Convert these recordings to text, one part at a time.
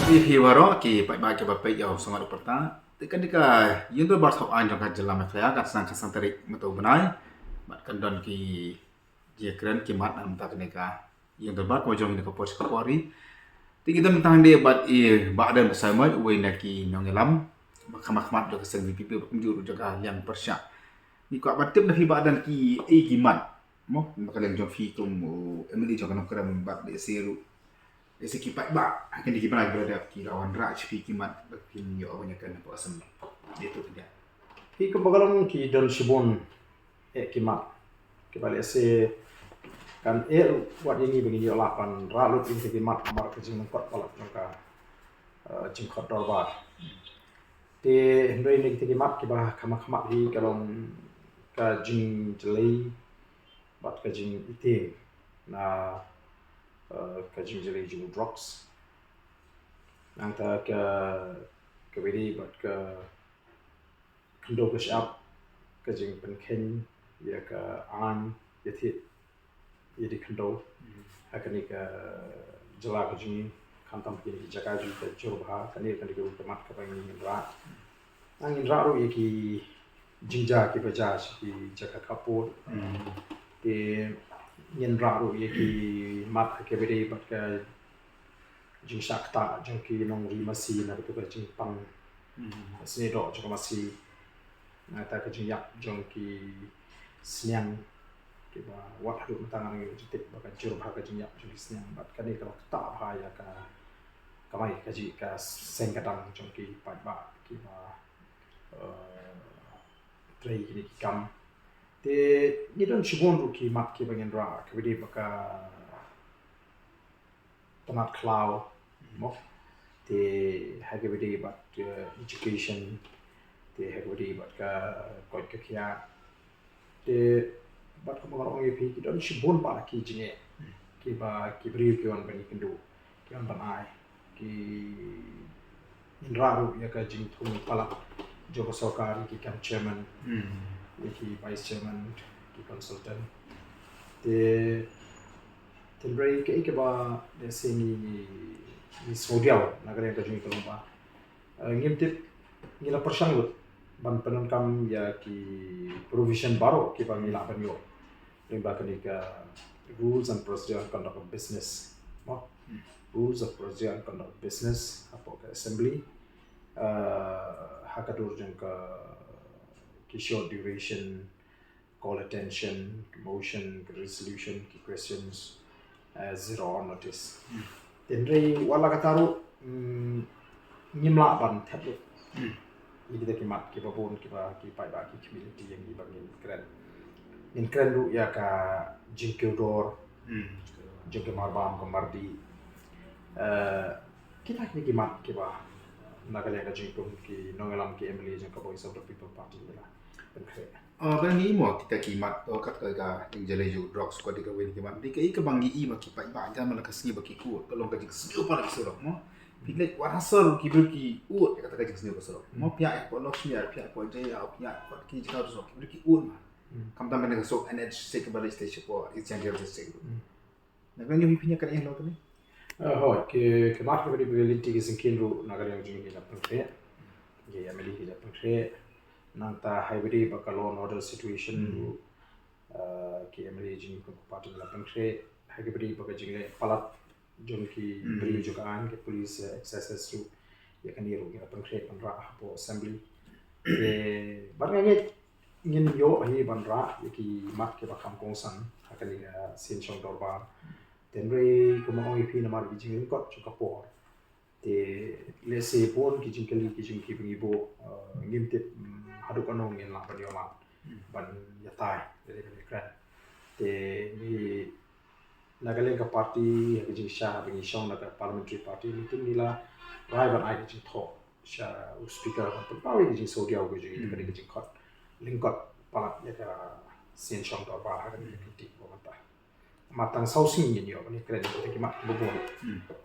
Ihibaro ki baik-baik bapak yau sangat pertama. Tekan dika yundu bar thau an jong jelam khaya kan sang tarik metu benai. Mat kan don ki je keren ki mat nam tak nika. Yundu bar ko jong nika pos kapori. Ti kita mentang dia bat badan bersama we naki nong jelam. Makhamat do keseng pipi penjuru jaga yang persya. Ni ko batip na fi badan ki mat. Mo makalen jong fi tum emeli jong kan keren bat de seru. Ese kipat ba akan dikipat berada ki lawan Raj fi kimat bakin yo awanya kan apa asam itu dia. Hi kebagalan ki don sibon kimat kebalik se kan buat ini begini yo lapan ralut ini kimat amar ke jing kot palak maka jing kot dorbar te hendoi ini kimat kibah kama hi kalong ka jing jelai bat ka jing ite na kajing jadi jung drugs nangta ke beri bat ke kendo ke shop kajing penken ya ke an yatit jadi kendo hakani ke jela kajing kantam kini jaga ju ke jurba kani ke mat ke bang angin ra ro yaki jingja ki baja ki jaga kapur te nhân ra ru ye ki mat ke beri bat ke jing sakta jong ki nong ri masi na to ke jing pang sini do jong masi na ta ke jing yak jong ki snyang ki ba wat hadu tangan ngi jitik ba ka jur ba ka jing yak jong snyang bat ka ni ka ta ba ya ka kamai ka ji ka seng ka dang jong ki pat ba ki ba trei ki kam te ni don sibon ru ki mat ki bangen ra ke bedi baka tamat cloud mo te ha ke bedi bat education te ha ke bedi bat ka koi ka kya te bat ko ngorong ye pi ki don sibon pa ki jinge ki ba ki bri ki on bani kindu ki on banai ki inra ru ya ka jing thum pala Joko Sokar ki kam chairman ki vice chairman ki consultant te break ke ba de se ni sodial nagare ka jing kolomba ngim tip ngila persang lut ban penon kam ya ki provision baro ki ba ngila ban yo limba ka ni ka rules and procedure of conduct of business rules of procedure and conduct of business apo ka assembly hakadur jang ka ki short duration call attention motion resolution ki questions zero on notice tenrei wala kataru ngimla ban tablet ini kita kimat ki babon ki ba ki pai ba ki community yang di bangin keren in keren du ya ka jinkudor jengke marbam kemardi kita ni kimat ki ba nagale ka jingkum ki nongalam ki emily jeng ka voice of the people party la penkhre Bang ni mo kita kimat o kat ka ing jale ju drugs ko dika wen kimat dika i ka bang i ma ki pai ba jan mala kasni ba ki ku kalong ka jing sio pa ki soro mo pilek warasor ki ber ki u kata ka jing sio ko soro mo pia ko lo smiar pia ko je ya pia ko ki jika so ki ber ki u ma kam tam ne so nh se ke bale station ko i jan jale se na kan yo pinya kan en lo ni hoi ke mat ko beri reality ki singkin ru nagale yang jing la penkhre ye emily ki la penkhre nanta hybrid baka law and order situation ru ki emily jing ko party la penkhre hybrid baka jing le palat jong ki beri juga an ke police access ru ya kan ru ki la penkhre panra po assembly e barnge ngin yo hi banra ki mat ke bakam kongsan hakali sin chong dorba tenrei ko mo ngi pina mar jing ko chuka por te le se pon ki jing ki bingi bo ngim tip hadu kono ngin la ban yo ma ban ya tai de kran te ni nagalen ka party ya ki sha bingi shong na ka parliamentary party meeting nila rai ban ai ki tho sha speaker ban pa wi ki so dia go ji ka ki khot lingkot palat ya ka sin shong to ba ha ki ti bo ta matang sausing ni yo ni kren ko ki mat bo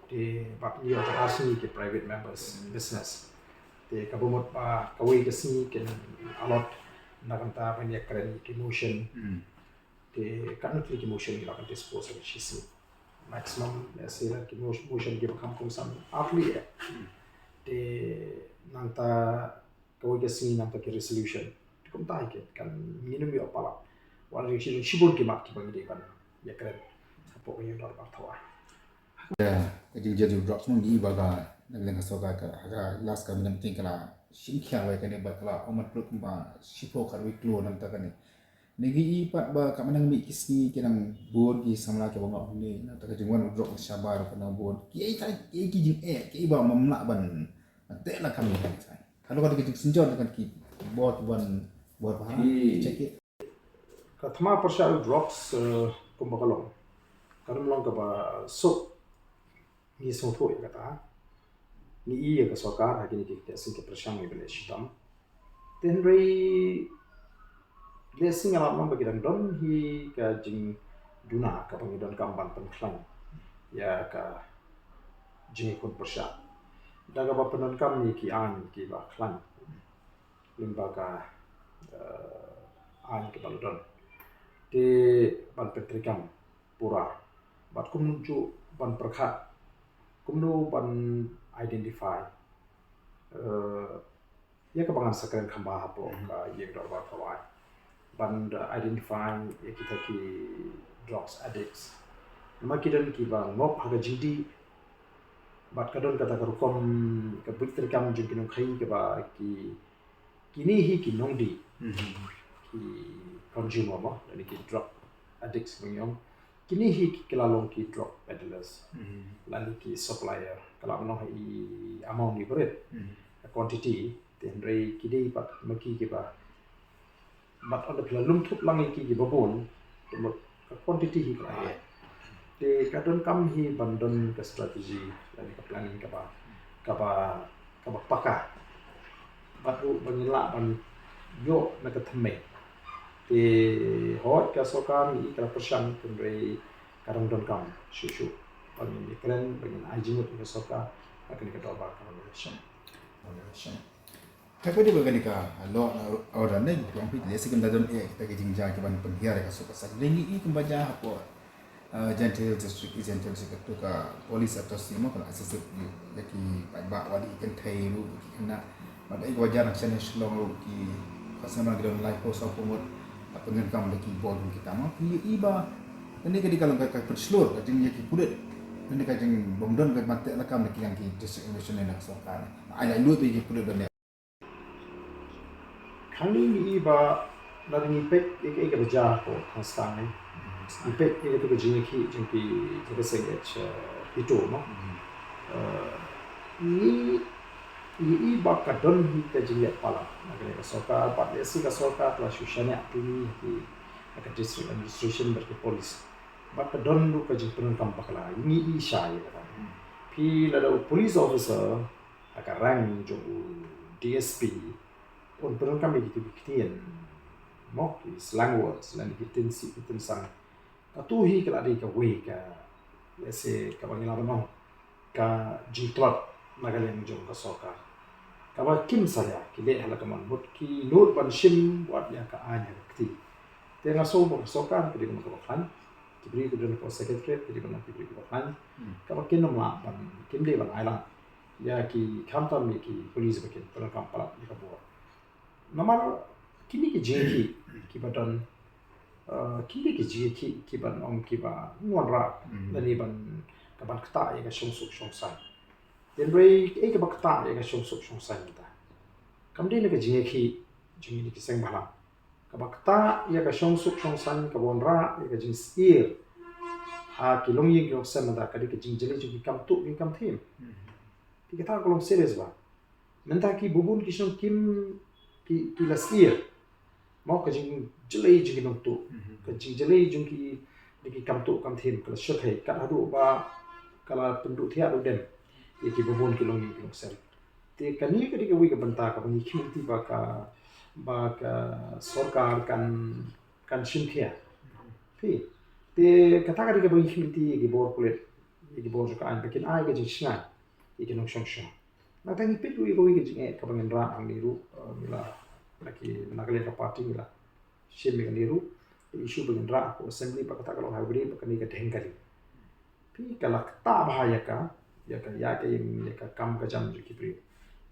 di bat yo ta asni ki private members business te ka bo mot pa ka wi ka sni ken alot na kan ta ban ya kren ki motion te kan ki motion ni la kan dispose of shi si maximum hasil ki motion ki bakam kum sam afli de nang ta ko ke sini nang ta ki resolution kum ta ke kan minum yo pala wan ri shibon ki mak ki bang de ban ya kren po ko yendor ba thawa jadi jadi drop semua di baga dengan soga ka aga last ka minam ting kala singkya wa kane ba kala omat pro kumba sipo ka wi klo nam ta kane negi pat ba ka manang mi kisni kenang bor ki samla ke ba ni na ta ka jingwan drop sabar ka na bor ki ai ta ki jing ki ba mamla ban te la kami kan sai kalau ka ki sinjon kan ki bot ban bor pa check it ka thama persha drops kumba kalong karum long ka ba so ni so tho ya ta ni iya ka sokar ha kini ki asin ke prashang ni bele shitam ten rei lesing alam nom bagi don hi ka jing duna ka pangi don kamban pen klang ya ka jing kun persha daga ba penon kam ni ki an ki ba klang limba ka an ke baludon te ban petrikam pura bat kum ju ban perkhat kum nu ban identify ya ka bangan sakren khamba hapo ka yek dor ba thawai ban identify ya kita ki drugs addicts nama kidan ki ba ngop haga jindi bat kadon kata ka rukom ka petrikam ju kinong khai ke ba ki kini hi ki nongdi ki consumer mo dan ki drug addicts ngom kini hi ki kelalong ki drug peddlers lalu ki supplier kalau menong hi amount ni berat quantity then rei ki dei pat maki ki ba but on the lum thup lang ki ki babon to quantity hi ka te kadon kam hi bandon ka strategy lalu ka planning ka ba paka batu bangila ban yo na ka thame te hot ka sokan i ka persan kendrei karang don kam shu bangin ikren bangin ajimut ka soka akan ka doba ka relation tapi dia bagani ka lo orang ni orang pi le second don kita ke jingja ke ban penhiar ka soka sa ringi i kumbaja hapo gentle district gentle district tu ka police atau simo kalau asas yaki ba wadi kan thai lu kena pada ik wajar nak sana selong lu ki pasana ground life post of pomot pengen kam lagi bol kita mah pi iba ini ka di kalau ka perslur ka jing yaki pudet ini ka jing bomdon ka mate la kam lagi yang ki distribution nak sokar ai lu pi ki pudet dan kali ni iba dari ni pek ik beja ko hasang ni ipek itu ke jingki kita sebut itu no ni bak kadon hi ka jingya pala agak ka soka pat lesi ka soka plus sushanya pini hi ka district administration berke polis bak kadon lu ka jing penon kam pakla ni i shai ka pi la police officer aka rang jo DSP on penon kam gitu kitien mo slang words lan kitin si kitin sang atuhi kala di ka we ka ese ka bangila banong ka jitlot nagaleng jong ka soka ka ba kim saya kile hala ka man bot ki nur ban shim wat ya ka anya kti te nga so bo soka ki di ko kan ki bri ko don ko secretary ki di ko ki bri ko kan ka ba kin ma ban kim de ban island ya ki kamta mi ki police ba kin pala kam pala ni ka bo namar kini ki jeki ki badan kini ki jeki ki ban ong ki ba nuan ra lani ban ka ban kta ya ka shong suk shong sai den rei e ka ba kta ya ka shong suk shong sai ta kam de ka jeki jingi ki seng bala ka ba kta ya ka shong suk shong san ka bon ra ya ka jing sir ha ki long ying yong sem da ka de ki jing jele ji kam tu ki kam them ki ka ta ko long serious ba menta ki bubun ki shong kim ki la sir mau ka jing jelai jing nong tu ka jing jelai jing ki ki kam tu kam them ka shot hai ka hadu ba kala penduk thia do den ki bobon ki long ki long sel te kani ka di ka wi ka banta ka ni khimti ba ka sarkar kan shimthia pi te kata ka di ka wi khimti ki bor kulet ki bor ka an bekin ai ka jing shna ki nong shong shong na ta ni pit wi ka wi ka jing ka bangen ra ang ni ru mila laki menakali ka party mila shim mi niru isu bagen ra ko assembly pa kata kalau hybrid pa kani ka dhengkali pi kala ta bahaya ka ya ka yang ya ka kam ka jam ki pri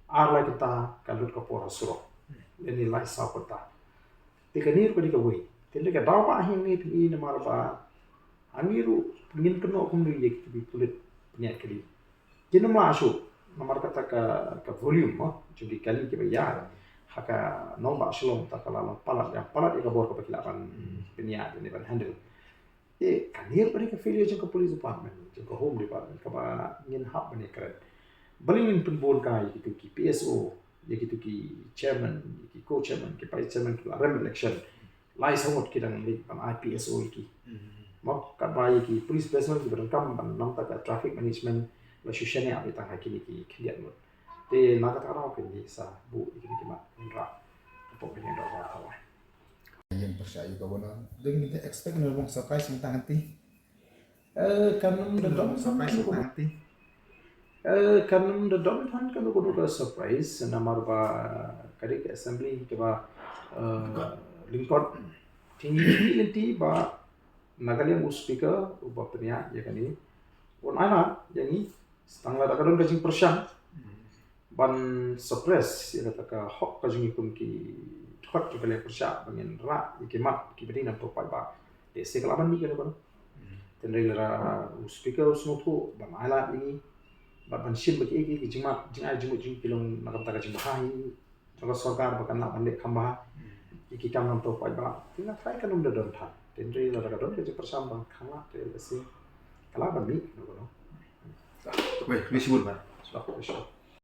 ar la kita kalut ka pora suro ni lai sa kota ti ka nir ko di ka wei ti le ka daw pa hin ni pi na mar ba amiru ngin keno kum ri yek bi kulit punya kali kinu ma asu nomor kata ka volume jadi kali ke ya haka nomba shalom ta kala palat yang palat ka bor ka pakilapan punya ni ban handle kanir pada ke failure jeng ke police department jeng ke home department ka ba ngin hab ni keren balingin penbon ka gitu ki PSO ya gitu ki chairman ki co-chairman ki vice chairman ki rem election lai samot ki dang ni pan IPSO ki mo ka ba ki police personnel ki ban kam ban nam ta ka traffic management la shushane abi ta ki ki kliat mo te na ka ta ra ke ni sa bu ki ki ma ra po ni do ba ta wa yang percaya ka bona dengan kita expect na bang surprise ng tanganti kanum da dom surprise ng tanganti kanum da dom han kan ko do surprise na mar ba kadi ke assembly ke ba lingkot tinggi lenti ba nagalia speaker uba penia ya kani on ana yani stangla da kadon kajing persyang ban surprise ya kata ka hok kajing ikun ki hot ke kalian persyak bangin ra ikimat ki beding nam to pai ba de se kalaban ni kan ba tenri la speaker usno to ba mala ni ba ban shin ba ki ki jima jinga jimu jing kilong nakam ta ka jing hai jong sarkar ba kan na ban de khamba ki kam nam to pai ba tina trai kan um da don tha tenri la ka don ke persam bang khama te se kalaban ni no Weh, ni sebut ba? sudah